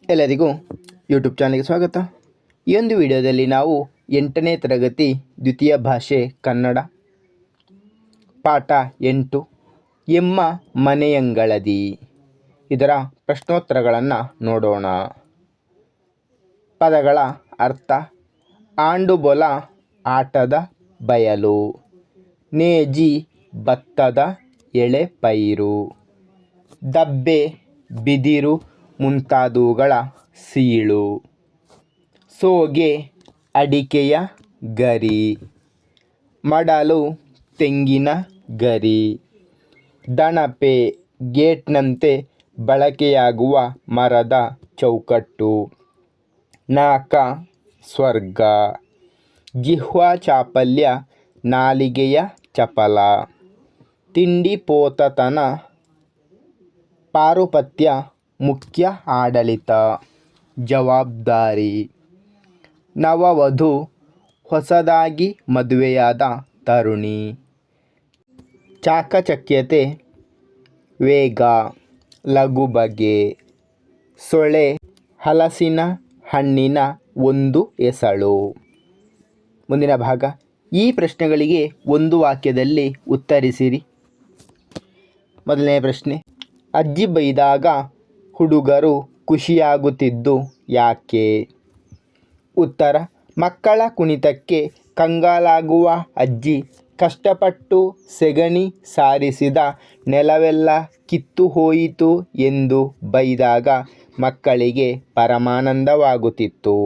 ಎಲ್ಲರಿಗೂ ಯೂಟ್ಯೂಬ್ ಚಾನಲ್ಗೆ ಸ್ವಾಗತ. ಈ ಒಂದು ವಿಡಿಯೋದಲ್ಲಿ ನಾವು 8ನೇ ತರಗತಿ ದ್ವಿತೀಯ ಭಾಷೆ ಕನ್ನಡ ಪಾಠ 8 ಎಮ್ಮ ಮನೆಯಂಗಳದಿ ಇದರ ಪ್ರಶ್ನೋತ್ತರಗಳನ್ನು ನೋಡೋಣ. ಪದಗಳ ಅರ್ಥ: ಆಂಡುಬೊಲ ಆಟದ ಬಯಲು, ನೇಜಿ ಭತ್ತದ ಎಳೆ ಪೈರು, ದಬ್ಬೆ ಬಿದಿರು ಮುಂತಾದವುಗಳ ಸೀಳು, ಸೋಗೆ ಅಡಿಕೆಯ ಗರಿ, ಮಡಲು ತೆಂಗಿನ ಗರಿ, ದಣಪೆ ಗೇಟ್ನಂತೆ ಬಳಕೆಯಾಗುವ ಮರದ ಚೌಕಟ್ಟು, ನಾಕ ಸ್ವರ್ಗ, ಜಿಹ್ವಾ ಚಾಪಲ್ಯ ನಾಲಿಗೆಯ ಚಪಲ, ತಿಂಡಿ ಪೋತತನ, ಪಾರುಪತ್ಯ ಮುಖ್ಯ ಆಡಳಿತ ಜವಾಬ್ದಾರಿ, ನವವಧು ಹೊಸದಾಗಿ ಮದುವೆಯಾದ ತರುಣಿ, ಚಾಕಚಕ್ಯತೆ ವೇಗ ಲಘು ಬಗೆ, ಸೊಳೆ ಹಲಸಿನ ಹಣ್ಣಿನ ಒಂದು ಎಸಳು. ಮುಂದಿನ ಭಾಗ: ಈ ಪ್ರಶ್ನೆಗಳಿಗೆ ಒಂದು ವಾಕ್ಯದಲ್ಲಿ ಉತ್ತರಿಸಿರಿ. ಮೊದಲನೇ ಪ್ರಶ್ನೆ: ಅಜ್ಜಿ ಬೈದಾಗ ಹುಡುಗರು ಖುಷಿಯಾಗುತ್ತಿದ್ದು ಯಾಕೆ? ಉತ್ತರ: ಮಕ್ಕಳ ಕುಣಿತಕ್ಕೆ ಕಂಗಾಲಾಗುವ ಅಜ್ಜಿ ಕಷ್ಟಪಟ್ಟು ಸೆಗಣಿ ಸಾರಿಸಿದ ನೆಲವೆಲ್ಲ ಕಿತ್ತು ಹೋಯಿತು ಎಂದು ಬೈದಾಗ ಮಕ್ಕಳಿಗೆ ಪರಮಾನಂದವಾಗುತ್ತಿತ್ತು.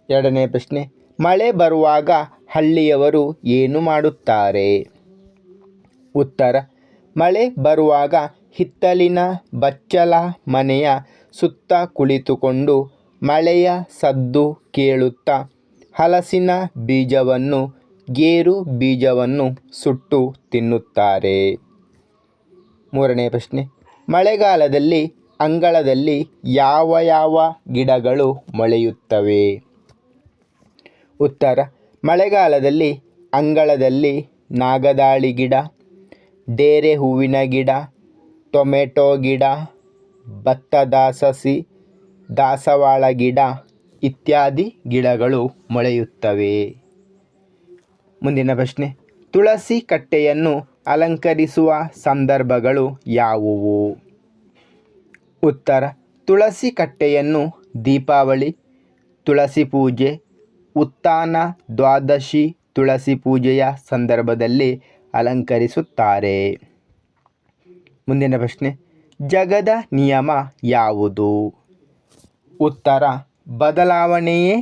ಎರಡನೇ ಪ್ರಶ್ನೆ: ಮಳೆ ಬರುವಾಗ ಹಳ್ಳಿಯವರು ಏನು ಮಾಡುತ್ತಾರೆ? ಉತ್ತರ: ಮಳೆ ಬರುವಾಗ ಹಿತ್ತಲಿನ ಬಚ್ಚಲ ಮನೆಯ ಸುತ್ತ ಕುಳಿತುಕೊಂಡು ಮಳೆಯ ಸದ್ದು ಕೇಳುತ್ತಾ ಹಲಸಿನ ಬೀಜವನ್ನು ಗೇರು ಬೀಜವನ್ನು ಸುಟ್ಟು ತಿನ್ನುತ್ತಾರೆ. ಮೂರನೇ ಪ್ರಶ್ನೆ: ಮಳೆಗಾಲದಲ್ಲಿ ಅಂಗಳದಲ್ಲಿ ಯಾವ ಯಾವ ಗಿಡಗಳು ಮೊಳೆಯುತ್ತವೆ? ಉತ್ತರ: ಮಳೆಗಾಲದಲ್ಲಿ ಅಂಗಳದಲ್ಲಿ ನಾಗದಾಳಿ ಗಿಡ, ಡೇರೆ ಹೂವಿನ ಗಿಡ, ಟೊಮೆಟೊ ಗಿಡ, ಭತ್ತದ ಸಸಿ, ದಾಸವಾಳ ಗಿಡ ಇತ್ಯಾದಿ ಗಿಡಗಳು ಮೊಳೆಯುತ್ತವೆ. ಮುಂದಿನ ಪ್ರಶ್ನೆ: ತುಳಸಿ ಕಟ್ಟೆಯನ್ನು ಅಲಂಕರಿಸುವ ಸಂದರ್ಭಗಳು ಯಾವುವು? ಉತ್ತರ: ತುಳಸಿ ಕಟ್ಟೆಯನ್ನು ದೀಪಾವಳಿ, ತುಳಸಿ ಪೂಜೆ, ಉತ್ಥಾನ ದ್ವಾದಶಿ ತುಳಸಿ ಪೂಜೆಯ ಸಂದರ್ಭದಲ್ಲಿ ಅಲಂಕರಿಸುತ್ತಾರೆ. ಮುಂದಿನ ಪ್ರಶ್ನೆ: ಜಗದ ನಿಯಮ ಯಾವುದು? ಉತ್ತರ: ಬದಲಾವಣೆಯೇ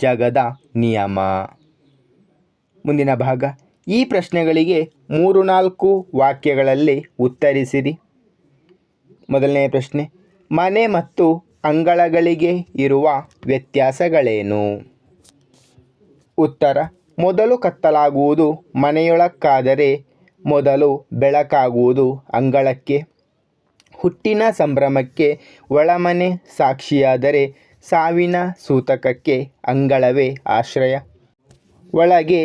ಜಗದ ನಿಯಮ. ಮುಂದಿನ ಭಾಗ: ಈ ಪ್ರಶ್ನೆಗಳಿಗೆ 3-4 ವಾಕ್ಯಗಳಲ್ಲಿ ಉತ್ತರಿಸಿರಿ. ಮೊದಲನೇ ಪ್ರಶ್ನೆ: ಮನೆ ಮತ್ತು ಅಂಗಳಗಳಿಗೆ ಇರುವ ವ್ಯತ್ಯಾಸಗಳೇನು? ಉತ್ತರ: ಮೊದಲು ಕತ್ತಲಾಗುವುದು ಮನೆಯೊಳಕ್ಕಾದರೆ ಮೊದಲು ಬೆಳಕಾಗುವುದು ಅಂಗಳಕ್ಕೆ. ಹುಟ್ಟಿನ ಸಂಭ್ರಮಕ್ಕೆ ಒಳಮನೆ ಸಾಕ್ಷಿಯಾದರೆ ಸಾವಿನ ಸೂತಕಕ್ಕೆ ಅಂಗಳವೇ ಆಶ್ರಯ. ಒಳಗೆ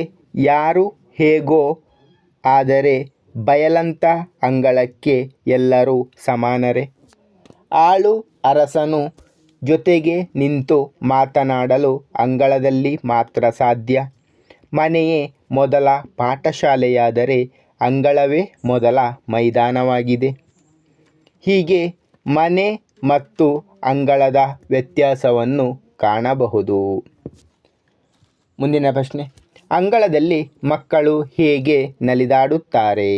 ಯಾರು ಹೇಗೋ ಆದರೆ ಬಯಲಂತ ಅಂಗಳಕ್ಕೆ ಎಲ್ಲರೂ ಸಮಾನರೇ. ಆಳು ಅರಸನು ಜೊತೆಗೆ ನಿಂತು ಮಾತನಾಡಲು ಅಂಗಳದಲ್ಲಿ ಮಾತ್ರ ಸಾಧ್ಯ. ಮನೆಯೇ ಮೊದಲ ಪಾಠಶಾಲೆಯಾದರೆ ಅಂಗಳವೇ ಮೊದಲ ಮೈದಾನವಾಗಿದೆ. ಹೀಗೆ ಮನೆ ಮತ್ತು ಅಂಗಳದ ವ್ಯತ್ಯಾಸವನ್ನು ಕಾಣಬಹುದು. ಮುಂದಿನ ಪ್ರಶ್ನೆ: ಅಂಗಳದಲ್ಲಿ ಮಕ್ಕಳು ಹೇಗೆ ನಲಿದಾಡುತ್ತಾರೆ?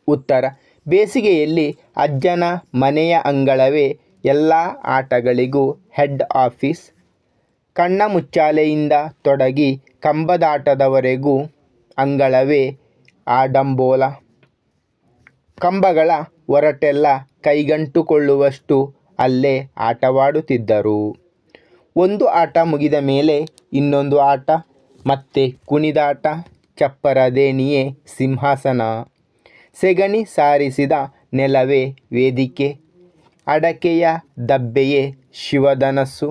ಉತ್ತರ: ಬೇಸಿಗೆಯಲ್ಲಿ ಅಜ್ಜನ ಮನೆಯ ಅಂಗಳವೇ ಎಲ್ಲ ಆಟಗಳಿಗೂ ಹೆಡ್ ಆಫೀಸ್. ಕಣ್ಣ ಮುಚ್ಚಾಲೆಯಿಂದ ತೊಡಗಿ ಕಂಬದಾಟದವರೆಗೂ ಅಂಗಳವೇ ಆಡಂಬೋಲ. ಕಂಬಗಳ ಒರಟೆಲ್ಲ ಕೈಗಂಟುಕೊಳ್ಳುವಷ್ಟು ಅಲ್ಲೇ ಆಟವಾಡುತ್ತಿದ್ದರು. ಒಂದು ಆಟ ಮುಗಿದ ಮೇಲೆ ಇನ್ನೊಂದು ಆಟ, ಮತ್ತೆ ಕುಣಿದಾಟ, ಚಪ್ಪರದೇಣಿಯೇ ಸಿಂಹಾಸನ, ಸೆಗಣಿ ಸಾರಿಸಿದ ನೆಲವೇ ವೇದಿಕೆ, ಅಡಕೆಯ ದಬ್ಬೆಯೇ ಶಿವಧನಸ್ಸು,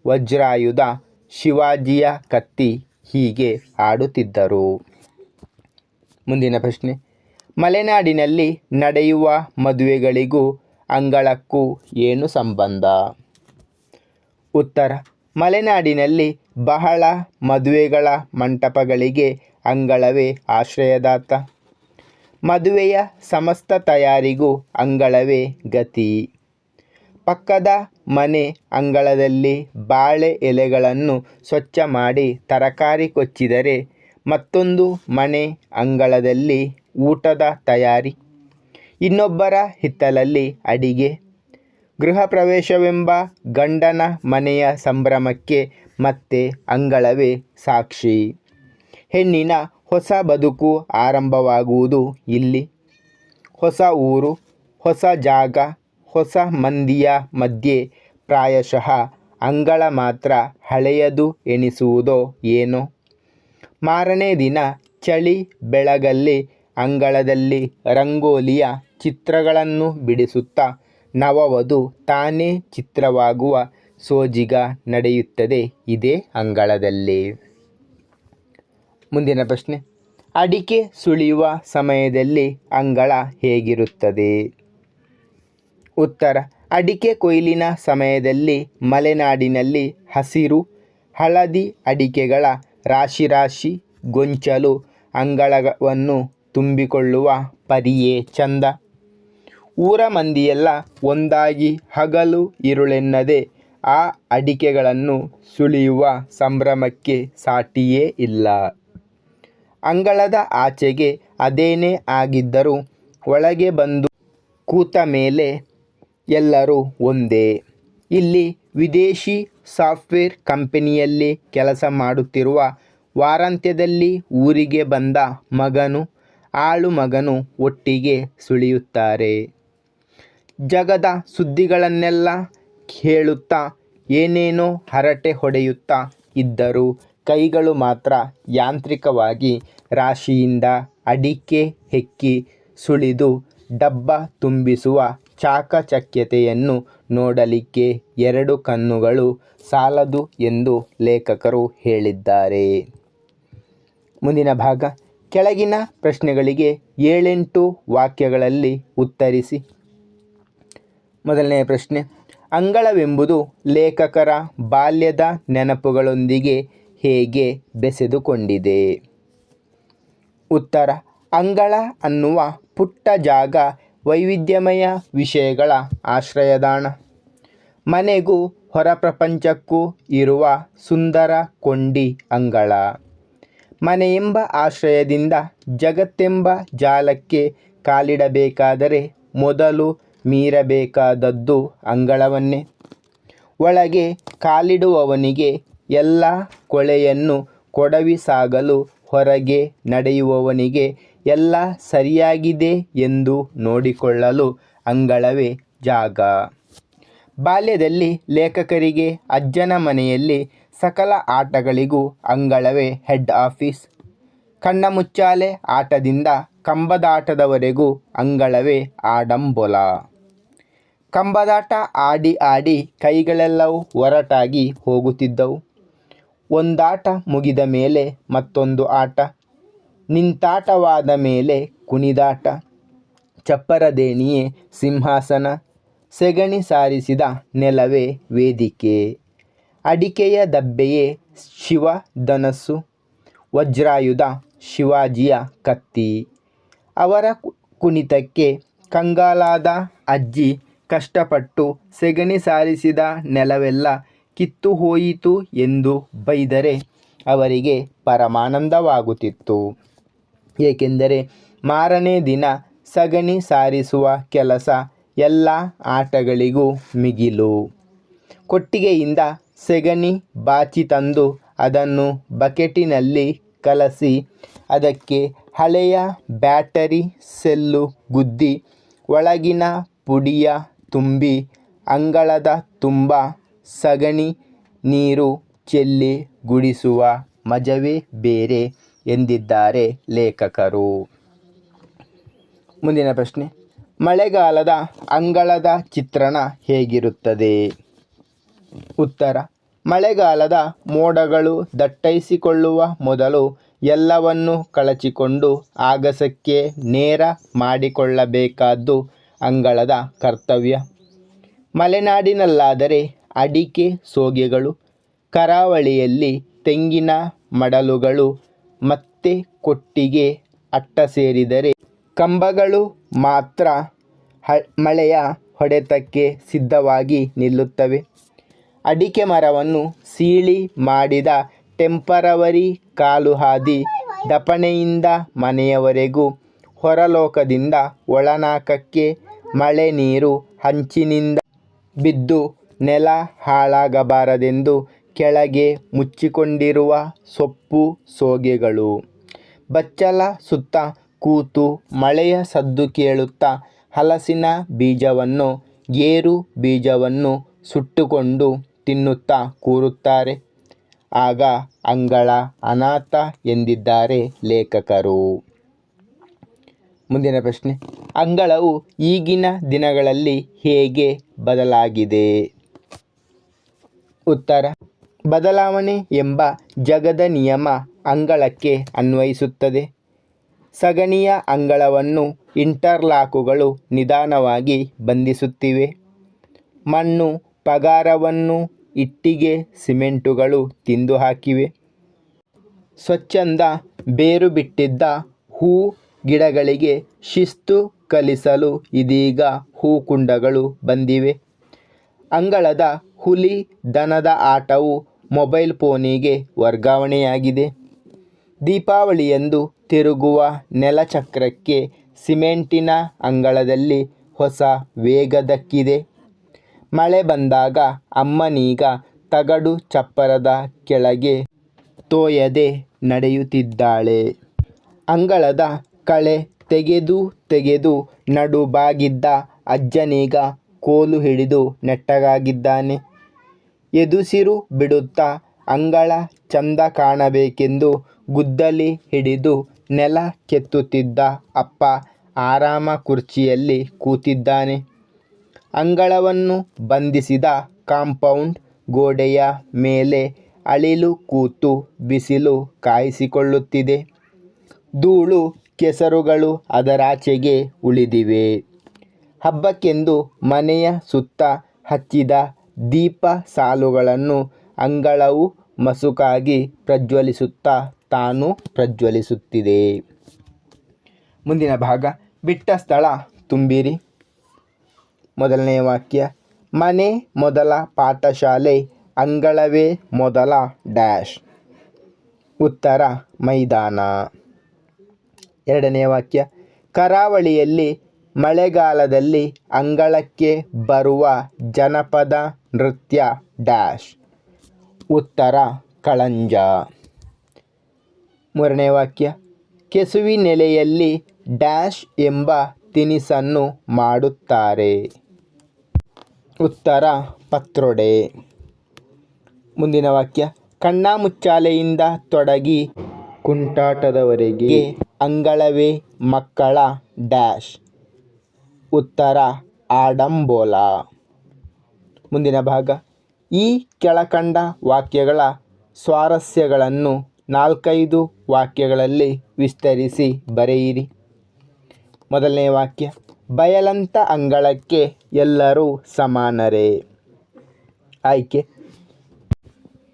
ವಜ್ರಾಯುಧ ಶಿವಾಜಿಯ ಕತ್ತಿ ಹೀಗೆ ಆಡುತ್ತಿದ್ದರು. ಮುಂದಿನ ಪ್ರಶ್ನೆ: ಮಲೆನಾಡಿನಲ್ಲಿ ನಡೆಯುವ ಮದುವೆಗಳಿಗೂ ಅಂಗಳಕ್ಕೂ ಏನು ಸಂಬಂಧ? ಉತ್ತರ: ಮಲೆನಾಡಿನಲ್ಲಿ ಬಹಳ ಮದುವೆಗಳ ಮಂಟಪಗಳಿಗೆ ಅಂಗಳವೇ ಆಶ್ರಯದಾತ. ಮದುವೆಯ ಸಮಸ್ತ ತಯಾರಿಗೂ ಅಂಗಳವೇ ಗತಿ. ಪಕ್ಕದ ಮನೆ ಅಂಗಳದಲ್ಲಿ ಬಾಳೆ ಎಲೆಗಳನ್ನು ಸ್ವಚ್ಛ ಮಾಡಿ ತರಕಾರಿ ಕೊಚ್ಚಿದರೆ, ಮತ್ತೊಂದು ಮನೆ ಅಂಗಳದಲ್ಲಿ ಊಟದ ತಯಾರಿ, ಇನ್ನೊಬ್ಬರ ಹಿತ್ತಲಲ್ಲಿ ಅಡಿಗೆ. ಗೃಹ ಪ್ರವೇಶವೆಂಬ ಗಂಡನ ಮನೆಯ ಸಂಭ್ರಮಕ್ಕೆ ಮತ್ತೆ ಅಂಗಳವೇ ಸಾಕ್ಷಿ. ಹೆಣ್ಣಿನ ಹೊಸ ಬದುಕು ಆರಂಭವಾಗುವುದು ಇಲ್ಲಿ. ಹೊಸ ಊರು, ಹೊಸ ಜಾಗ, ಹೊಸ ಮಂದಿಯ ಮಧ್ಯೆ ಪ್ರಾಯಶಃ ಅಂಗಳ ಮಾತ್ರ ಹಳೆಯದು ಎನಿಸುವುದೋ ಏನೋ. ಮಾರನೇ ದಿನ ಚಳಿ ಬೆಳಗಲ್ಲಿ ಅಂಗಳದಲ್ಲಿ ರಂಗೋಲಿಯ ಚಿತ್ರಗಳನ್ನು ಬಿಡಿಸುತ್ತಾ ನವವಧು ತಾನೇ ಚಿತ್ರವಾಗುವ ಸೋಜಿಗ ನಡೆಯುತ್ತದೆ ಇದೇ ಅಂಗಳದಲ್ಲಿ. ಮುಂದಿನ ಪ್ರಶ್ನೆ: ಅಡಿಕೆ ಸುಳಿಯುವ ಸಮಯದಲ್ಲಿ ಅಂಗಳ ಹೇಗಿರುತ್ತದೆ? ಉತ್ತರ: ಅಡಿಕೆ ಕೊಯ್ಲಿನ ಸಮಯದಲ್ಲಿ ಮಲೆನಾಡಿನಲ್ಲಿ ಹಸಿರು ಹಳದಿ ಅಡಿಕೆಗಳ ರಾಶಿ ರಾಶಿ ಗೊಂಚಲು ಅಂಗಳವನ್ನು ತುಂಬಿಕೊಳ್ಳುವ ಪರಿಯೇ ಚಂದ. ಊರ ಮಂದಿಯೆಲ್ಲ ಒಂದಾಗಿ ಹಗಲು ಇರುಳೆನ್ನದೆ ಆ ಅಡಿಕೆಗಳನ್ನು ಸುಳಿಯುವ ಸಂಭ್ರಮಕ್ಕೆ ಸಾಟಿಯೇ ಇಲ್ಲ. ಅಂಗಳದ ಆಚೆಗೆ ಅದೇನೇ ಆಗಿದ್ದರೂ ಒಳಗೆ ಬಂದು ಕೂತ ಮೇಲೆ ಎಲ್ಲರೂ ಒಂದೇ. ಇಲ್ಲಿ ವಿದೇಶಿ ಸಾಫ್ಟ್ವೇರ್ ಕಂಪನಿಯಲ್ಲಿ ಕೆಲಸ ಮಾಡುತ್ತಿರುವ ವಾರಾಂತ್ಯದಲ್ಲಿ ಊರಿಗೆ ಬಂದ ಮಗನು ಆಳು ಮಗನು ಒಟ್ಟಿಗೆ ಸುಳಿಯುತ್ತಾರೆ. ಜಗದ ಸುದ್ದಿಗಳನ್ನೆಲ್ಲ ಹೇಳುತ್ತಾ ಏನೇನೋ ಹರಟೆ ಹೊಡೆಯುತ್ತಾ ಇದ್ದರೂ ಕೈಗಳು ಮಾತ್ರ ಯಾಂತ್ರಿಕವಾಗಿ ರಾಶಿಯಿಂದ ಅಡಿಕೆ ಹೆಕ್ಕಿ ಸುಳಿದು ಡಬ್ಬ ತುಂಬಿಸುವ ಚಾಕಚಕ್ಯತೆಯನ್ನು ನೋಡಲಿಕ್ಕೆ ಎರಡು ಕಣ್ಣುಗಳು ಸಾಲದು ಎಂದು ಲೇಖಕರು ಹೇಳಿದ್ದಾರೆ. ಮುಂದಿನ ಭಾಗ: ಕೆಳಗಿನ ಪ್ರಶ್ನೆಗಳಿಗೆ 7-8 ವಾಕ್ಯಗಳಲ್ಲಿ ಉತ್ತರಿಸಿ. ಮೊದಲನೆಯ ಪ್ರಶ್ನೆ: ಅಂಗಳವೆಂಬುದು ಲೇಖಕರ ಬಾಲ್ಯದ ನೆನಪುಗಳೊಂದಿಗೆ ಹೇಗೆ ಬೆಸೆದುಕೊಂಡಿದೆ? ಉತ್ತರ: ಅಂಗಳ ಅನ್ನುವ ಪುಟ್ಟ ಜಾಗ ವೈವಿಧ್ಯಮಯ ವಿಷಯಗಳ ಆಶ್ರಯದಾಣ. ಮನೆಗೂ ಹೊರಪ್ರಪಂಚಕ್ಕೂ ಇರುವ ಸುಂದರ ಕೊಂಡಿ ಅಂಗಳ. ಮನೆಯೆಂಬ ಆಶ್ರಯದಿಂದ ಜಗತ್ತೆಂಬ ಜಾಲಕ್ಕೆ ಕಾಲಿಡಬೇಕಾದರೆ ಮೊದಲು ಮೀರಬೇಕಾದದ್ದು ಅಂಗಳವನ್ನೇ. ಒಳಗೆ ಕಾಲಿಡುವವನಿಗೆ ಎಲ್ಲ ಕೊಳೆಯನ್ನು ಕೊಡವಿ ಸಾಗಲು, ಹೊರಗೆ ನಡೆಯುವವನಿಗೆ ಎಲ್ಲ ಸರಿಯಾಗಿದೆ ಎಂದು ನೋಡಿಕೊಳ್ಳಲು ಅಂಗಳವೇ ಜಾಗ. ಬಾಲ್ಯದಲ್ಲಿ ಲೇಖಕರಿಗೆ ಅಜ್ಜನ ಮನೆಯಲ್ಲಿ ಸಕಲ ಆಟಗಳಿಗೂ ಅಂಗಳವೇ ಹೆಡ್ ಆಫೀಸ್. ಕಣ್ಣಮುಚ್ಚಾಲೆ ಆಟದಿಂದ ಕಂಬದಾಟದವರೆಗೂ ಅಂಗಳವೇ ಆಡಂಬೊಲ. ಕಂಬದಾಟ ಆಡಿ ಆಡಿ ಕೈಗಳೆಲ್ಲವೂ ಒರಟಾಗಿ ಹೋಗುತ್ತಿದ್ದವು. ಒಂದಾಟ ಮುಗಿದ ಮೇಲೆ ಮತ್ತೊಂದು ಆಟ, ನಿಂತಾಟವಾದ ಮೇಲೆ ಕುಣಿದಾಟ. ಚಪ್ಪರದೇಣಿಯೇ ಸಿಂಹಾಸನ, ಸೆಗಣಿ ಸಾರಿಸಿದ ನೆಲವೇ ವೇದಿಕೆ. ಅಡಿಕೆಯ ದಬ್ಬೆಯೇ ಶಿವಧನಸ್ಸು, ವಜ್ರಾಯುಧ ಶಿವಾಜಿಯ ಕತ್ತಿ. ಅವರ ಕುಣಿತಕ್ಕೆ ಕಂಗಾಲಾದ ಅಜ್ಜಿ ಕಷ್ಟಪಟ್ಟು ಸೆಗಣಿ ಸಾರಿಸಿದ ನೆಲವೆಲ್ಲ ಕಿತ್ತು ಹೋಯಿತು ಎಂದು ಬೈದರೆ ಅವರಿಗೆ ಪರಮಾನಂದವಾಗುತ್ತಿತ್ತು. ಏಕೆಂದರೆ ಮಾರನೇ ದಿನ ಸಗಣಿ ಸಾರಿಸುವ ಕೆಲಸ ಎಲ್ಲ ಆಟಗಳಿಗೂ ಮಿಗಿಲು. ಕೊಟ್ಟಿಗೆಯಿಂದ ಸೆಗಣಿ ಬಾಚಿ ತಂದು ಅದನ್ನು ಬಕೆಟಿನಲ್ಲಿ ಕಲಸಿ ಅದಕ್ಕೆ ಹಳೆಯ ಬ್ಯಾಟರಿ ಸೆಲ್ಲು ಗುದ್ದಿ ಒಳಗಿನ ಪುಡಿಯ ತುಂಬಿ ಅಂಗಳದ ತುಂಬ ಸಗಣಿ ನೀರು ಚೆಲ್ಲಿ ಗುಡಿಸುವ ಮಜವೇ ಬೇರೆ ಎಂದಿದ್ದಾರೆ ಲೇಖಕರು. ಮುಂದಿನ ಪ್ರಶ್ನೆ: ಮಳೆಗಾಲದ ಅಂಗಳದ ಚಿತ್ರಣ ಹೇಗಿರುತ್ತದೆ? ಉತ್ತರ: ಮಳೆಗಾಲದ ಮೋಡಗಳು ದಟ್ಟೈಸಿಕೊಳ್ಳುವ ಮೊದಲು ಎಲ್ಲವನ್ನೂ ಕಳಚಿಕೊಂಡು ಆಗಸಕ್ಕೆ ನೇರ ಮಾಡಿಕೊಳ್ಳಬೇಕಾದ್ದು ಅಂಗಳದ ಕರ್ತವ್ಯ. ಮಲೆನಾಡಿನಲ್ಲಾದರೆ ಅಡಿಕೆ ಸೋಗೆಗಳು, ಕರಾವಳಿಯಲ್ಲಿ ತೆಂಗಿನ ಮಡಲುಗಳು ಮತ್ತು ಕೊಟ್ಟಿಗೆ ಅಟ್ಟ ಸೇರಿದರೆ ಕಂಬಗಳು ಮಾತ್ರ ಮಳೆಯ ಹೊಡೆತಕ್ಕೆ ಸಿದ್ಧವಾಗಿ ನಿಲ್ಲುತ್ತವೆ. ಅಡಿಕೆ ಮರವನ್ನು ಸೀಳಿ ಮಾಡಿದ ಟೆಂಪರವರಿ ಕಾಲುಹಾದಿ ದಪನೆಯಿಂದ ಮನೆಯವರೆಗೂ, ಹೊರಲೋಕದಿಂದ ಒಳನಾಕಕ್ಕೆ ಮಳೆ ನೀರು ಹಂಚಿನಿಂದ ಬಿದ್ದು ನೆಲ ಹಾಳಾಗಬಾರದೆಂದು ಕೆಳಗೆ ಮುಚ್ಚಿಕೊಂಡಿರುವ ಸೊಪ್ಪು ಸೋಗೆಗಳು. ಬಚ್ಚಲ ಸುತ್ತ ಕೂತು ಮಳೆಯ ಸದ್ದು ಕೇಳುತ್ತಾ ಹಲಸಿನ ಬೀಜವನ್ನು ಗೇರು ಬೀಜವನ್ನು ಸುಟ್ಟುಕೊಂಡು ತಿನ್ನುತ್ತಾ ಕೂರುತ್ತಾರೆ. ಆಗ ಅಂಗಳ ಅನಾಥ ಎಂದಿದ್ದಾರೆ ಲೇಖಕರು. ಮುಂದಿನ ಪ್ರಶ್ನೆ, ಅಂಗಳವು ಈಗಿನ ದಿನಗಳಲ್ಲಿ ಹೇಗೆ ಬದಲಾಗಿದೆ? ಉತ್ತರ, ಬದಲಾವಣೆ ಎಂಬ ಜಗದ ನಿಯಮ ಅಂಗಳಕ್ಕೆ ಅನ್ವಯಿಸುತ್ತದೆ. ಸಗಣಿಯ ಅಂಗಳವನ್ನು ಇಂಟರ್ಲಾಕುಗಳು ನಿಧಾನವಾಗಿ ಬಂಧಿಸುತ್ತಿವೆ. ಮಣ್ಣು ಪಗಾರವನ್ನು ಇಟ್ಟಿಗೆ ಸಿಮೆಂಟುಗಳು ತಿಂದು ಹಾಕಿವೆ. ಸ್ವಚ್ಛಂದ ಬೇರು ಬಿಟ್ಟಿದ್ದ ಹೂ ಗಿಡಗಳಿಗೆ ಶಿಸ್ತು ಕಲಿಸಲು ಇದೀಗ ಹೂಕುಂಡಗಳು ಬಂದಿವೆ. ಅಂಗಳದ ಹುಲಿ ದನದ ಆಟವು ಮೊಬೈಲ್ ಫೋನಿಗೆ ವರ್ಗಾವಣೆಯಾಗಿದೆ. ದೀಪಾವಳಿಯಂದು ತಿರುಗುವ ನೆಲಚಕ್ರಕ್ಕೆ ಸಿಮೆಂಟಿನ ಅಂಗಳದಲ್ಲಿ ಹೊಸ ವೇಗ ದಕ್ಕಿದೆ. ಮಳೆ ಬಂದಾಗ ಅಮ್ಮನೀಗ ತಗಡು ಚಪ್ಪರದ ಕೆಳಗೆ ತೋಯದೆ ನಡೆಯುತ್ತಿದ್ದಾಳೆ. ಅಂಗಳದ ಕಳೆ ತೆಗೆದು ತೆಗೆದು ನಡುಬಾಗಿದ್ದ ಅಜ್ಜನೀಗ ಕೋಲು ಹಿಡಿದು ನೆಟ್ಟಗಾಗಿದ್ದಾನೆ. ಎದುಸಿರು ಬಿಡುತ್ತಾ ಅಂಗಳ ಚಂದ ಕಾಣಬೇಕೆಂದು ಗುದ್ದಲಿ ಹಿಡಿದು ನೆಲ ಕೆತ್ತುತ್ತಿದ್ದ ಅಪ್ಪ ಆರಾಮ ಕುರ್ಚಿಯಲ್ಲಿ ಕೂತಿದ್ದಾನೆ. ಅಂಗಳವನ್ನು ಬಂಧಿಸಿದ ಕಾಂಪೌಂಡ್ ಗೋಡೆಯ ಮೇಲೆ ಅಳಿಲು ಕೂತು ಬಿಸಿಲು ಕಾಯಿಸಿಕೊಳ್ಳುತ್ತಿದೆ. ಧೂಳು ಕೆಸರುಗಳು ಅದರಾಚೆಗೆ ಉಳಿದಿವೆ. ಹಬ್ಬಕ್ಕೆಂದು ಮನೆಯ ಸುತ್ತ ಹಚ್ಚಿದ ದೀಪ ಸಾಲುಗಳನ್ನು ಅಂಗಳವು ಮಸುಕಾಗಿ ಪ್ರಜ್ವಲಿಸುತ್ತಾ ತಾನು ಪ್ರಜ್ವಲಿಸುತ್ತಿದೆ. ಮುಂದಿನ ಭಾಗ, ಬಿಟ್ಟ ಸ್ಥಳ ತುಂಬಿರಿ. ಮೊದಲನೆಯ ವಾಕ್ಯ, ಮನೆ ಮೊದಲ ಪಾಠಶಾಲೆ, ಅಂಗಳವೇ ಮೊದಲ ಡ್ಯಾಶ್. ಉತ್ತರ, ಮೈದಾನ. ಎರಡನೆಯ ವಾಕ್ಯ, ಕರಾವಳಿಯಲ್ಲಿ ಮಳೆಗಾಲದಲ್ಲಿ ಅಂಗಳಕ್ಕೆ ಬರುವ ಜನಪದ ನೃತ್ಯ ಡ್ಯಾಶ್. ಉತ್ತರ, ಕಳಂಜ. ಮೂರನೇ ವಾಕ್ಯ, ಕೆಸುವಿನೆಲೆಯಲ್ಲಿ ಡ್ಯಾಶ್ ಎಂಬ ತಿನಿಸನ್ನು ಮಾಡುತ್ತಾರೆ. ಉತ್ತರ, ಪತ್ರೊಡೆ. ಮುಂದಿನ ವಾಕ್ಯ, ಕಣ್ಣಾಮುಚ್ಚಾಲೆಯಿಂದ ತೊಡಗಿ ಕುಂಟಾಟದವರೆಗೆ ಅಂಗಳವೇ ಮಕ್ಕಳ ಡ್ಯಾಶ್. ಉತ್ತರ, ಆಡಂಬೋಲ. ಮುಂದಿನ ಭಾಗ, ಈ ಕೆಳಕಂಡ ವಾಕ್ಯಗಳ ಸ್ವಾರಸ್ಯಗಳನ್ನು 4-5 ವಾಕ್ಯಗಳಲ್ಲಿ ವಿಸ್ತರಿಸಿ ಬರೆಯಿರಿ. ಮೊದಲನೇ ವಾಕ್ಯ, ಬಯಲಂತ ಅಂಗಳಕ್ಕೆ ಎಲ್ಲರೂ ಸಮಾನರೇ. ಆಯ್ಕೆ,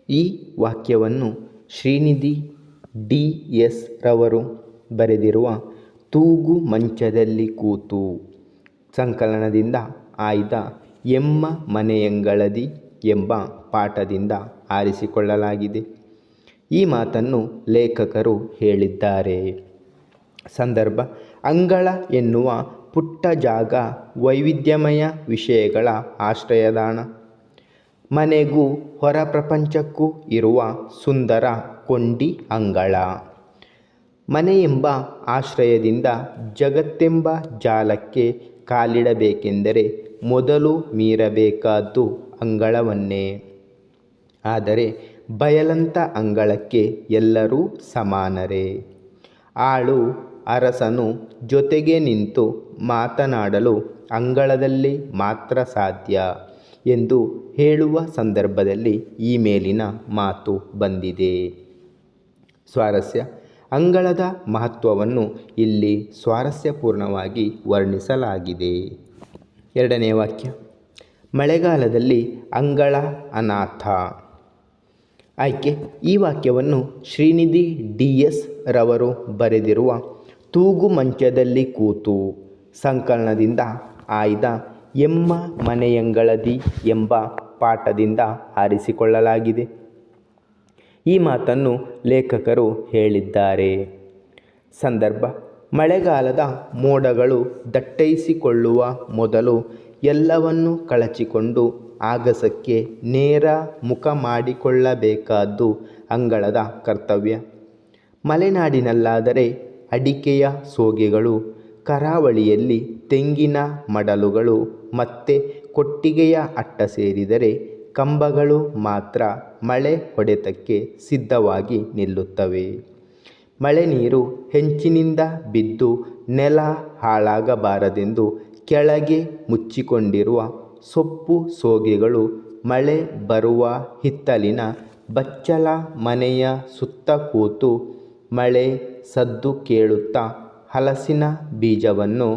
ಈ ವಾಕ್ಯವನ್ನು ಶ್ರೀನಿಧಿ DS ರವರು ಬರೆದಿರುವ ತೂಗು ಮಂಚದಲ್ಲಿ ಕೂತು ಸಂಕಲನದಿಂದ ಆಯ್ದ ಎಮ್ಮ ಮನೆಯಂಗಳದಿ ಎಂಬ ಪಾಠದಿಂದ ಆರಿಸಿಕೊಳ್ಳಲಾಗಿದೆ. ಈ ಮಾತನ್ನು ಲೇಖಕರು ಹೇಳಿದ್ದಾರೆ. ಸಂದರ್ಭ, ಅಂಗಳ ಎನ್ನುವ ಪುಟ್ಟ ಜಾಗ ವೈವಿಧ್ಯಮಯ ವಿಷಯಗಳ ಆಶ್ರಯದಾಣ. ಮನೆಗೂ ಹೊರ ಪ್ರಪಂಚಕ್ಕೂ ಇರುವ ಸುಂದರ ಕೊಂಡಿ ಅಂಗಳ. ಮನೆಯೆಂಬ ಆಶ್ರಯದಿಂದ ಜಗತ್ತೆಂಬ ಜಾಲಕ್ಕೆ ಕಾಲಿಡಬೇಕೆಂದರೆ ಮೊದಲು ಮೀರಬೇಕಾದ್ದು ಅಂಗಳವನ್ನೇ. ಆದರೆ ಬಯಲಂತ ಅಂಗಳಕ್ಕೆ ಎಲ್ಲರೂ ಸಮಾನರೇ. ಆಳು ಅರಸನು ಜೊತೆಗೆ ನಿಂತು ಮಾತನಾಡಲು ಅಂಗಳದಲ್ಲಿ ಮಾತ್ರ ಸಾಧ್ಯ ಎಂದು ಹೇಳುವ ಸಂದರ್ಭದಲ್ಲಿ ಈ ಮೇಲಿನ ಮಾತು ಬಂದಿದೆ. ಸ್ವಾರಸ್ಯ, ಅಂಗಳದ ಮಹತ್ವವನ್ನು ಇಲ್ಲಿ ಸ್ವಾರಸ್ಯಪೂರ್ಣವಾಗಿ ವರ್ಣಿಸಲಾಗಿದೆ. ಎರಡನೇ ವಾಕ್ಯ, ಮಳೆಗಾಲದಲ್ಲಿ ಅಂಗಳ ಅನಾಥ. ಆಯ್ಕೆ ಈ ವಾಕ್ಯವನ್ನು ಶ್ರೀನಿಧಿ DS ರವರು ಬರೆದಿರುವ ತೂಗು ಮಂಚದಲ್ಲಿ ಕೂತು ಸಂಕಲನದಿಂದ ಆಯ್ದ ಎಮ್ಮ ಮನೆಯಂಗಳದಿ ಎಂಬ ಪಾಠದಿಂದ ಆರಿಸಿಕೊಳ್ಳಲಾಗಿದೆ. ಈ ಮಾತನ್ನು ಲೇಖಕರು ಹೇಳಿದ್ದಾರೆ. ಸಂದರ್ಭ: ಮಳೆಗಾಲದ ಮೋಡಗಳು ದಟ್ಟೈಸಿಕೊಳ್ಳುವ ಮೊದಲು ಎಲ್ಲವನ್ನೂ ಕಳಚಿಕೊಂಡು ಆಗಸಕ್ಕೆ ನೇರ ಮುಖ ಮಾಡಿಕೊಳ್ಳಬೇಕಾದ್ದು ಅಂಗಳದ ಕರ್ತವ್ಯ. ಮಲೆನಾಡಿನಲ್ಲಾದರೆ ಅಡಿಕೆಯ ಸೋಗೆಗಳು, ಕರಾವಳಿಯಲ್ಲಿ ತೆಂಗಿನ ಮಡಲುಗಳು ಮತ್ತೆ ಕೊಟ್ಟಿಗೆಯ ಅಟ್ಟ ಸೇರಿದರೆ ಕಂಬಗಳು ಮಾತ್ರ ಮಳೆ ಹೊಡೆತಕ್ಕೆ ಸಿದ್ಧವಾಗಿ ನಿಲ್ಲುತ್ತವೆ. ಮಳೆ ನೀರು ಹೆಂಚಿನಿಂದ ಬಿದ್ದು ನೆಲ ಹಾಳಾಗಬಾರದೆಂದು ಕೆಳಗೆ ಮುಚ್ಚಿಕೊಂಡಿರುವ ಸೊಪ್ಪು ಸೋಗೆಗಳು ಮಳೆ ಬರುವ ಹಿತ್ತಲಿನ ಬಚ್ಚಲ ಮನೆಯ ಸುತ್ತ ಕೂತು ಮಳೆ ಸದ್ದು ಕೇಳುತ್ತಾ ಹಲಸಿನ ಬೀಜವನ್ನು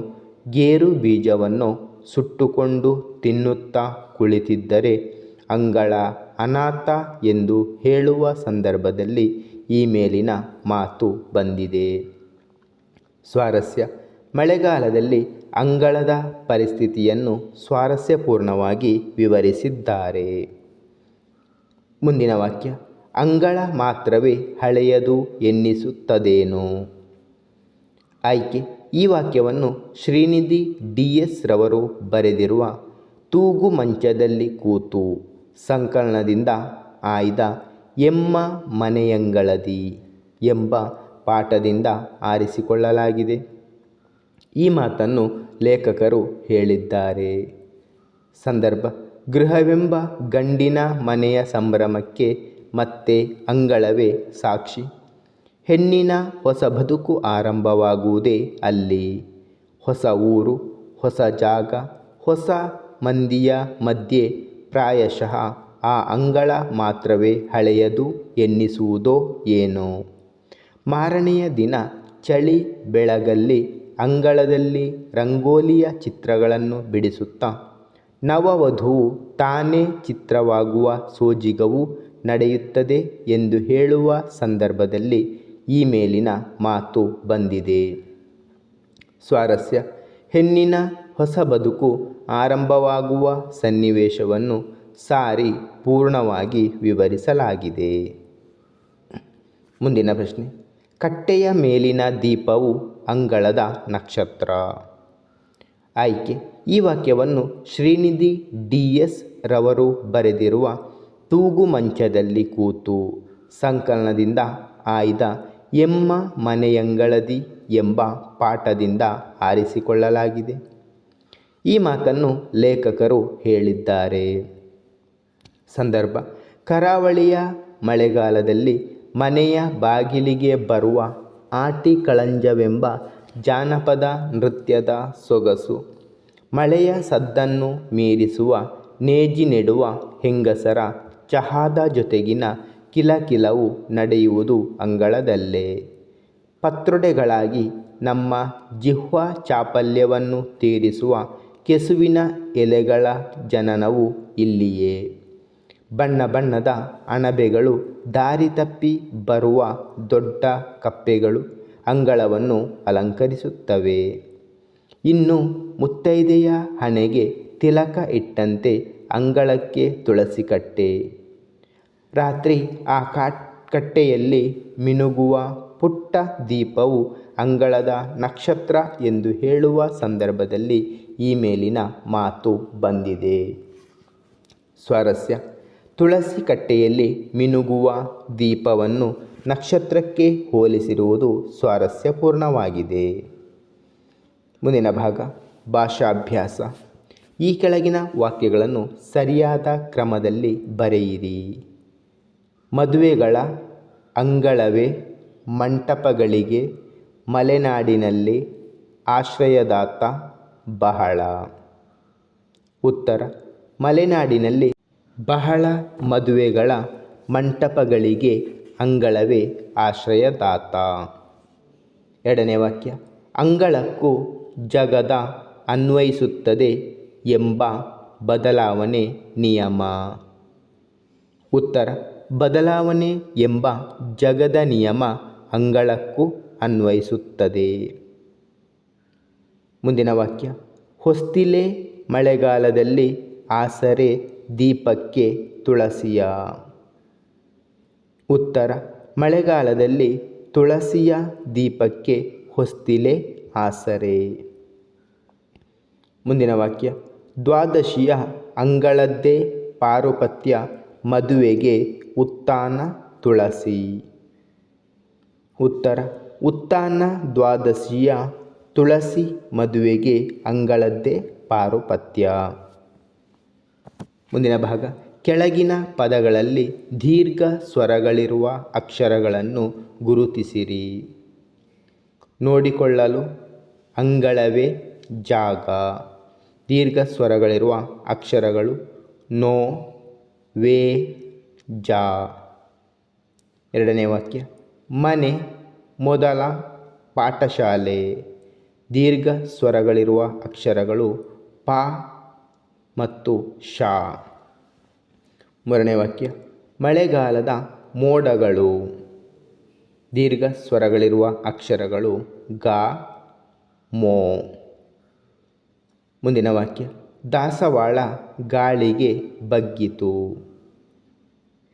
ಗೇರು ಬೀಜವನ್ನು ಸುಟ್ಟುಕೊಂಡು ತಿನ್ನುತ್ತಾ ಕುಳಿತಿದ್ದರೆ ಅಂಗಳ ಅನಾಥ ಎಂದು ಹೇಳುವ ಸಂದರ್ಭದಲ್ಲಿ ಈ ಮೇಲಿನ ಮಾತು ಬಂದಿದೆ. ಸ್ವಾರಸ್ಯ: ಮಳೆಗಾಲದಲ್ಲಿ ಅಂಗಳದ ಪರಿಸ್ಥಿತಿಯನ್ನು ಸ್ವಾರಸ್ಯಪೂರ್ಣವಾಗಿ ವಿವರಿಸಿದ್ದಾರೆ. ಮುಂದಿನ ವಾಕ್ಯ: ಅಂಗಳ ಮಾತ್ರವೇ ಹಳೆಯದು ಎನ್ನಿಸುತ್ತದೇನೋ. ಆಯ್ಕೆ ಈ ವಾಕ್ಯವನ್ನು ಶ್ರೀನಿಧಿ DS ರವರು ಬರೆದಿರುವ ತೂಗು ಮಂಚದಲ್ಲಿ ಕೂತು ಸಂಕಲನದಿಂದ ಆಯ್ದ ಎಮ್ಮ ಮನೆಯಂಗಳದಿ ಎಂಬ ಪಾಠದಿಂದ ಆರಿಸಿಕೊಳ್ಳಲಾಗಿದೆ. ಈ ಮಾತನ್ನು ಲೇಖಕರು ಹೇಳಿದ್ದಾರೆ. ಸಂದರ್ಭ: ಗೃಹವೆಂಬ ಗಂಡಿನ ಮನೆಯ ಸಂಭ್ರಮಕ್ಕೆ ಮತ್ತೆ ಅಂಗಳವೇ ಸಾಕ್ಷಿ. ಹೆಣ್ಣಿನ ಹೊಸ ಬದುಕು ಆರಂಭವಾಗುವುದೇ ಅಲ್ಲಿ. ಹೊಸ ಊರು, ಹೊಸ ಜಾಗ, ಹೊಸ ಮಂದಿಯ ಮಧ್ಯೆ ಪ್ರಾಯಶಃ ಆ ಅಂಗಳ ಮಾತ್ರವೇ ಹಳೆಯದು ಎನ್ನಿಸುವುದೋ ಏನೋ. ಮಾರನೆಯ ದಿನ ಚಳಿ ಬೆಳಗಲ್ಲಿ ಅಂಗಳದಲ್ಲಿ ರಂಗೋಲಿಯ ಚಿತ್ರಗಳನ್ನು ಬಿಡಿಸುತ್ತಾ ನವವಧುವು ತಾನೇ ಚಿತ್ರವಾಗುವ ಸೋಜಿಗವೂ ನಡೆಯುತ್ತದೆ ಎಂದು ಹೇಳುವ ಸಂದರ್ಭದಲ್ಲಿ ಈ ಮೇಲಿನ ಮಾತು ಬಂದಿದೆ. ಸ್ವಾರಸ್ಯ: ಹೆಣ್ಣಿನ ಹೊಸ ಬದುಕು ಆರಂಭವಾಗುವ ಸನ್ನಿವೇಶವನ್ನು ಸಾರಿ ಪೂರ್ಣವಾಗಿ ವಿವರಿಸಲಾಗಿದೆ. ಮುಂದಿನ ಪ್ರಶ್ನೆ: ಕಟ್ಟೆಯ ಮೇಲಿನ ದೀಪವು ಅಂಗಳದ ನಕ್ಷತ್ರ. ಆಯ್ಕೆ ಈ ವಾಕ್ಯವನ್ನು ಶ್ರೀನಿಧಿ DS ರವರು ಬರೆದಿರುವ ತೂಗು ಮಂಚದಲ್ಲಿ ಕೂತು ಸಂಕಲನದಿಂದ ಆಯ್ದ ಎಮ್ಮ ಮನೆಯಂಗಳದಿ ಎಂಬ ಪಾಠದಿಂದ ಆರಿಸಿಕೊಳ್ಳಲಾಗಿದೆ. ಈ ಮಾತನ್ನು ಲೇಖಕರು ಹೇಳಿದ್ದಾರೆ. ಸಂದರ್ಭ: ಕರಾವಳಿಯ ಮಳೆಗಾಲದಲ್ಲಿ ಮನೆಯ ಬಾಗಿಲಿಗೆ ಬರುವ ಆಟಿ ಕಳಂಜವೆಂಬ ಜಾನಪದ ನೃತ್ಯದ ಸೊಗಸು, ಮಳೆಯ ಸದ್ದನ್ನು ಮೀರಿಸುವ ನೇಜಿ ನೆಡುವ ಹೆಂಗಸರ ಚಹಾದ ಜೊತೆಗಿನ ಕಿಲಕಿಲವು ನಡೆಯುವುದು ಅಂಗಳದಲ್ಲೇ. ಪತ್ರೊಡೆಗಳಾಗಿ ನಮ್ಮ ಜಿಹ್ವಾ ಚಾಪಲ್ಯವನ್ನು ತೀರಿಸುವ ಕೆಸುವಿನ ಎಲೆಗಳ ಜನನವು ಇಲ್ಲಿಯೇ. ಬಣ್ಣ ಬಣ್ಣದ ಅಣಬೆಗಳು ದಾರಿ ತಪ್ಪಿ ಬರುವ ದೊಡ್ಡ ಕಪ್ಪೆಗಳು ಅಂಗಳವನ್ನು ಅಲಂಕರಿಸುತ್ತವೆ. ಇನ್ನು ಮುತ್ತೈದೆಯ ಹಣೆಗೆ ತಿಲಕ ಇಟ್ಟಂತೆ ಅಂಗಳಕ್ಕೆ ತುಳಸಿ ಕಟ್ಟೆ. ರಾತ್ರಿ ಆ ಕಟ್ಟೆಯಲ್ಲಿ ಮಿನುಗುವ ಪುಟ್ಟ ದೀಪವು ಅಂಗಳದ ನಕ್ಷತ್ರ ಎಂದು ಹೇಳುವ ಸಂದರ್ಭದಲ್ಲಿ ಈ ಮೇಲಿನ ಮಾತು ಬಂದಿದೆ. ಸ್ವಾರಸ್ಯ: ತುಳಸಿ ಕಟ್ಟೆಯಲ್ಲಿ ಮಿನುಗುವ ದೀಪವನ್ನು ನಕ್ಷತ್ರಕ್ಕೆ ಹೋಲಿಸಿರುವುದು ಸ್ವಾರಸ್ಯಪೂರ್ಣವಾಗಿದೆ. ಮುಂದಿನ ಭಾಗ ಭಾಷಾಭ್ಯಾಸ. ಈ ಕೆಳಗಿನ ವಾಕ್ಯಗಳನ್ನು ಸರಿಯಾದ ಕ್ರಮದಲ್ಲಿ ಬರೆಯಿರಿ. ಮದುವೆಗಳ ಅಂಗಳವೇ ಮಂಟಪಗಳಿಗೆ ಮಲೆನಾಡಿನಲ್ಲಿ ಆಶ್ರಯದಾತ ಬಹಳ. ಉತ್ತರ: ಮಲೆನಾಡಿನಲ್ಲಿ ಬಹಳ ಮದುವೆಗಳ ಮಂಟಪಗಳಿಗೆ ಅಂಗಳವೇ ಆಶ್ರಯದಾತ. ಎರಡನೇ ವಾಕ್ಯ: ಅಂಗಳಕ್ಕೂ ಜಗದ ಅನ್ವಯಿಸುತ್ತದೆ ಎಂಬ ಬದಲಾವಣೆ ನಿಯಮ. ಉತ್ತರ ಬದಲಾವಣೆ ಎಂಬ ಜಗದ ನಿಯಮ ಅಂಗಳಕ್ಕೂ ಅನ್ವಯಿಸುತ್ತದೆ. ಮುಂದಿನ ವಾಕ್ಯ, ಹೊಸ್ತಿಲೆ ಮಳೆಗಾಲದಲ್ಲಿ ಆಸರೆ ದೀಪಕ್ಕೆ ತುಳಸಿಯ. ಉತ್ತರ ಮಳೆಗಾಲದಲ್ಲಿ ತುಳಸಿಯ ದೀಪಕ್ಕೆ ಹೊಸ್ತಿಲೆ ಆಸರೆ. ಮುಂದಿನ ವಾಕ್ಯ, ದ್ವಾದಶಿಯ ಅಂಗಳದ್ದೇ ಪಾರುಪತ್ಯ ಮದುವೆಗೆ ಉತ್ಥಾನ ತುಳಸಿ. ಉತ್ತರ ಉತ್ಥಾನ ದ್ವಾದಶಿಯ ತುಳಸಿ ಮದುವೆಗೆ ಅಂಗಳದ್ದೇ ಪಾರುಪತ್ಯ. ಮುಂದಿನ ಭಾಗ, ಕೆಳಗಿನ ಪದಗಳಲ್ಲಿ ದೀರ್ಘ ಸ್ವರಗಳಿರುವ ಅಕ್ಷರಗಳನ್ನು ಗುರುತಿಸಿರಿ. ನೋಡಿಕೊಳ್ಳಲು ಅಂಗಳವೇ ಜಾಗ. ದೀರ್ಘ ಸ್ವರಗಳಿರುವ ಅಕ್ಷರಗಳು ನೋ, ವೇ, ಜಾ. ಎರಡನೇ ವಾಕ್ಯ, ಮನೆ ಮೊದಲ ಪಾಠಶಾಲೆ. ದೀರ್ಘ ಸ್ವರಗಳಿರುವ ಅಕ್ಷರಗಳು ಪ ಮತ್ತು ಶಾ. ಮೂರನೇ ವಾಕ್ಯ, ಮಳೆಗಾಲದ ಮೋಡಗಳು. ದೀರ್ಘ ಸ್ವರಗಳಿರುವ ಅಕ್ಷರಗಳು ಗ, ಮೋ. ಮುಂದಿನ ವಾಕ್ಯ, ದಾಸವಾಳ ಗಾಳಿಗೆ ಬಗ್ಗಿತು.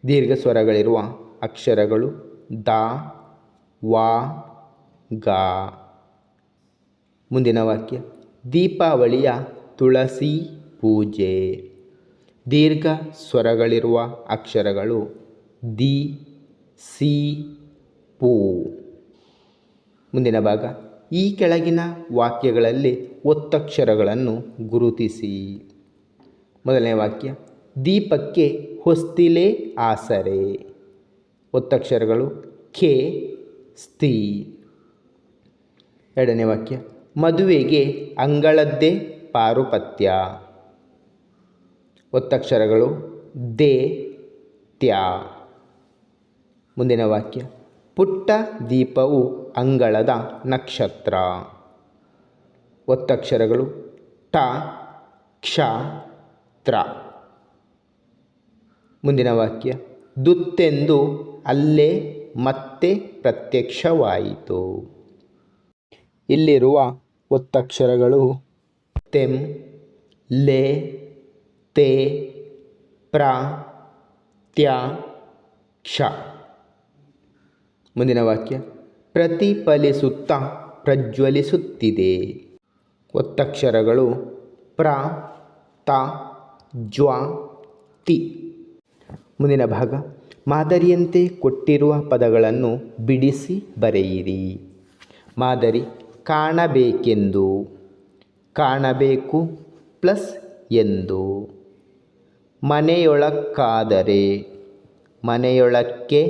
ದೀರ್ಘ ಸ್ವರಗಳಿರುವ ಅಕ್ಷರಗಳು ದ, ವಾ, ಗ. ಮುಂದಿನ ವಾಕ್ಯ, ದೀಪಾವಳಿಯ ತುಳಸಿ ಪೂಜೆ. ದೀರ್ಘ ಸ್ವರಗಳಿರುವ ಅಕ್ಷರಗಳು ದಿ, ಸಿ, ಪೂ. ಮುಂದಿನ ಭಾಗ, ಈ ಕೆಳಗಿನ ವಾಕ್ಯಗಳಲ್ಲಿ ಒತ್ತಕ್ಷರಗಳನ್ನು ಗುರುತಿಸಿ. ಮೊದಲನೇ ವಾಕ್ಯ, ದೀಪಕ್ಕೆ ಹೊಸ್ತಿಲೆ ಆಸರೆ. ಒತ್ತಕ್ಷರಗಳು ಕೆ, ಸ್ತಿ. ಎರಡನೇ ವಾಕ್ಯ, ಮದುವೆಗೆ ಅಂಗಳದ್ದೇ ಪಾರುಪತ್ಯ. ಒತ್ತಕ್ಷರಗಳು ದೇ, ತ್ಯಾ. ಮುಂದಿನ ವಾಕ್ಯ, ಪುಟ್ಟ ದೀಪವು ಅಂಗಳದ ನಕ್ಷತ್ರ. ಒತ್ತಕ್ಷರಗಳು ಟ, ಕ್ಷ, ತ್ರ. ಮುಂದಿನ ವಾಕ್ಯ, ದುತ್ತೆಂದು ಅಲ್ಲೇ ಮತ್ತೆ ಪ್ರತ್ಯಕ್ಷವಾಯಿತು. ಇಲ್ಲಿರುವ ಒತ್ತಕ್ಷರಗಳು ತೆಂ, ಲೇ, ತೇ, ಪ್ರ, ತ್ಯ, ಕ್ಷ. ಮುಂದಿನ ವಾಕ್ಯ, ಪ್ರತಿಫಲಿಸುತ್ತಾ ಪ್ರಜ್ವಲಿಸುತ್ತಿದೆ. ಒತ್ತಕ್ಷರಗಳು ಪ್ರ, ತ, ಜ್ವ, ತಿ. ಮುಂದಿನ ಭಾಗ, ಮಾದರಿಯಂತೆ ಕೊಟ್ಟಿರುವ ಪದಗಳನ್ನು ಬಿಡಿಸಿ ಬರೆಯಿರಿ. ಮಾದರಿ, ಕಾಣಬೇಕೆಂದು, ಕಾಣಬೇಕು ಪ್ಲಸ್ ಎಂದು. ಮನೆಯೊಳಕ್ಕಾದರೆ, ಮನೆಯೊಳಕ್ಕೆ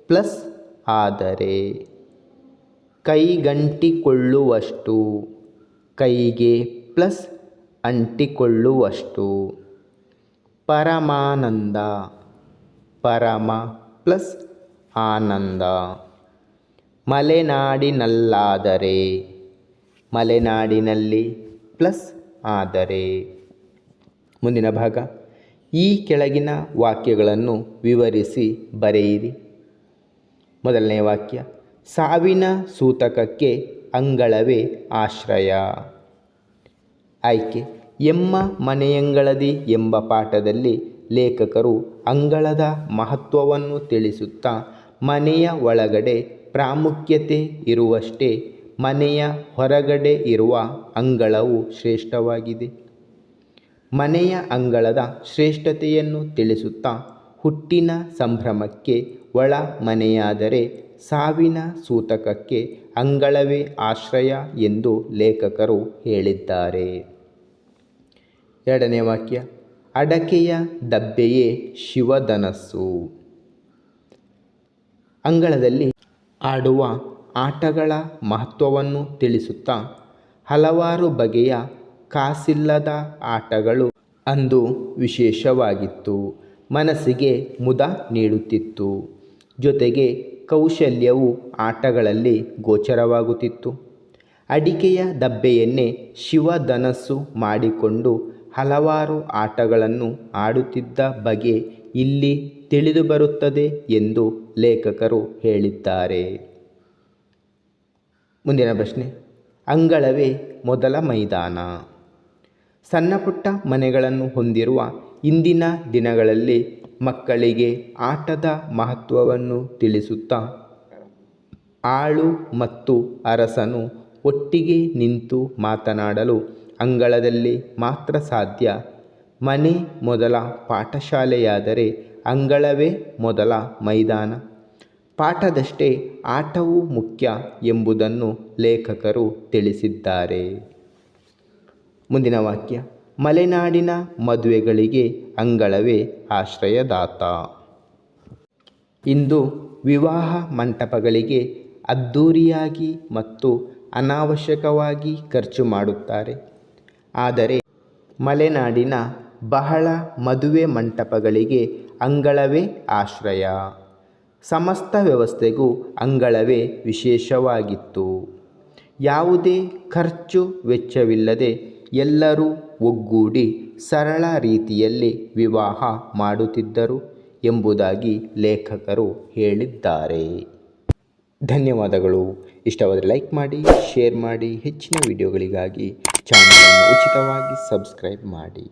ಪ್ಲಸ್ ಆದರೆ. ಕೈಗಂಟಿಕೊಳ್ಳುವಷ್ಟು, ಕೈಗೆ ಪ್ಲಸ್ ಅಂಟಿಕೊಳ್ಳುವಷ್ಟು. ಪರಮಾನಂದ, ಪರಮ ಪ್ಲಸ್ ಆನಂದ. ಮಲೆನಾಡಿನಲ್ಲಾದರೆ, ಮಲೆನಾಡಿನಲ್ಲಿ ಪ್ಲಸ್ ಆದರೆ. ಮುಂದಿನ ಭಾಗ, ಈ ಕೆಳಗಿನ ವಾಕ್ಯಗಳನ್ನು ವಿವರಿಸಿ ಬರೆಯಿರಿ. ಮೊದಲನೇ ವಾಕ್ಯ, ಸಾವಿನ ಸೂತಕಕ್ಕೆ ಅಂಗಳವೇ ಆಶ್ರಯ. ಆಯ್ಕೆ, ಎಮ್ಮ ಮನೆಯಂಗಳದಿ ಎಂಬ ಪಾಠದಲ್ಲಿ ಲೇಖಕರು ಅಂಗಳದ ಮಹತ್ವವನ್ನು ತಿಳಿಸುತ್ತಾ ಮನೆಯ ಒಳಗಡೆ ಪ್ರಾಮುಖ್ಯತೆ ಇರುವಷ್ಟೇ ಮನೆಯ ಹೊರಗಡೆ ಇರುವ ಅಂಗಳವು ಶ್ರೇಷ್ಠವಾಗಿದೆ. ಮನೆಯ ಅಂಗಳದ ಶ್ರೇಷ್ಠತೆಯನ್ನು ತಿಳಿಸುತ್ತಾ ಹುಟ್ಟಿನ ಸಂಭ್ರಮಕ್ಕೆ ಒಳ ಮನೆಯಾದರೆ ಸಾವಿನ ಸೂತಕಕ್ಕೆ ಅಂಗಳವೇ ಆಶ್ರಯ ಎಂದು ಲೇಖಕರು ಹೇಳಿದ್ದಾರೆ. ಎರಡನೇ ವಾಕ್ಯ, ಅಡಕೆಯ ದಬ್ಬೆಯೇ ಶಿವಧನಸ್ಸು. ಅಂಗಳದಲ್ಲಿ ಆಡುವ ಆಟಗಳ ಮಹತ್ವವನ್ನು ತಿಳಿಸುತ್ತಾ ಹಲವಾರು ಬಗೆಯ ಕಾಸಿಲ್ಲದ ಆಟಗಳು ಅಂದು ವಿಶೇಷವಾಗಿತ್ತು. ಮನಸ್ಸಿಗೆ ಮುದ ನೀಡುತ್ತಿತ್ತು. ಜೊತೆಗೆ ಕೌಶಲ್ಯವು ಆಟಗಳಲ್ಲಿ ಗೋಚರವಾಗುತ್ತಿತ್ತು. ಅಡಿಕೆಯ ದಬ್ಬೆಯನ್ನೇ ಶಿವಧನಸ್ಸು ಮಾಡಿಕೊಂಡು ಹಲವಾರು ಆಟಗಳನ್ನು ಆಡುತ್ತಿದ್ದ ಬಗೆ ಇಲ್ಲಿ ತಿಳಿದುಬರುತ್ತದೆ ಎಂದು ಲೇಖಕರು ಹೇಳಿದ್ದಾರೆ. ಮುಂದಿನ ಪ್ರಶ್ನೆ, ಅಂಗಳವೇ ಮೊದಲ ಮೈದಾನ. ಸಣ್ಣಪುಟ್ಟ ಮನೆಗಳನ್ನು ಹೊಂದಿರುವ ಇಂದಿನ ದಿನಗಳಲ್ಲಿ ಮಕ್ಕಳಿಗೆ ಆಟದ ಮಹತ್ವವನ್ನು ತಿಳಿಸುತ್ತಾ ಆಳು ಮತ್ತು ಅರಸನು ಒಟ್ಟಿಗೆ ನಿಂತು ಮಾತನಾಡಲು ಅಂಗಳದಲ್ಲಿ ಮಾತ್ರ ಸಾಧ್ಯ. ಮನೆ ಮೊದಲ ಪಾಠಶಾಲೆಯಾದರೆ ಅಂಗಳವೇ ಮೊದಲ ಮೈದಾನ. ಪಾಠದಷ್ಟೇ ಆಟವೂ ಮುಖ್ಯ ಎಂಬುದನ್ನು ಲೇಖಕರು ತಿಳಿಸಿದ್ದಾರೆ. ಮುಂದಿನ ವಾಕ್ಯ, ಮಲೆನಾಡಿನ ಮದುವೆಗಳಿಗೆ ಅಂಗಳವೇ ಆಶ್ರಯದಾತ. ಇಂದು ವಿವಾಹ ಮಂಟಪಗಳಿಗೆ ಅದ್ಧೂರಿಯಾಗಿ ಮತ್ತು ಅನಾವಶ್ಯಕವಾಗಿ ಖರ್ಚು ಮಾಡುತ್ತಾರೆ. ಆದರೆ ಮಲೆನಾಡಿನ ಬಹಳ ಮದುವೆ ಮಂಟಪಗಳಿಗೆ ಅಂಗಳವೇ ಆಶ್ರಯ. ಸಮಸ್ತ ವ್ಯವಸ್ಥೆಗೂ ಅಂಗಳವೇ ವಿಶೇಷವಾಗಿತ್ತು. ಯಾವುದೇ ಖರ್ಚು ವೆಚ್ಚವಿಲ್ಲದೆ ಎಲ್ಲರೂ ಒಗ್ಗೂಡಿ ಸರಳ ರೀತಿಯಲ್ಲಿ ವಿವಾಹ ಮಾಡುತ್ತಿದ್ದರು ಎಂಬುದಾಗಿ ಲೇಖಕರು ಹೇಳಿದ್ದಾರೆ. ಧನ್ಯವಾದಗಳು. ಇಷ್ಟವಾದರೆ ಲೈಕ್ ಮಾಡಿ, ಶೇರ್ ಮಾಡಿ. ಹೆಚ್ಚಿನ ವಿಡಿಯೋಗಳಿಗಾಗಿ ಚಾನಲನ್ನು ಉಚಿತವಾಗಿ ಸಬ್ಸ್ಕ್ರೈಬ್ ಮಾಡಿ.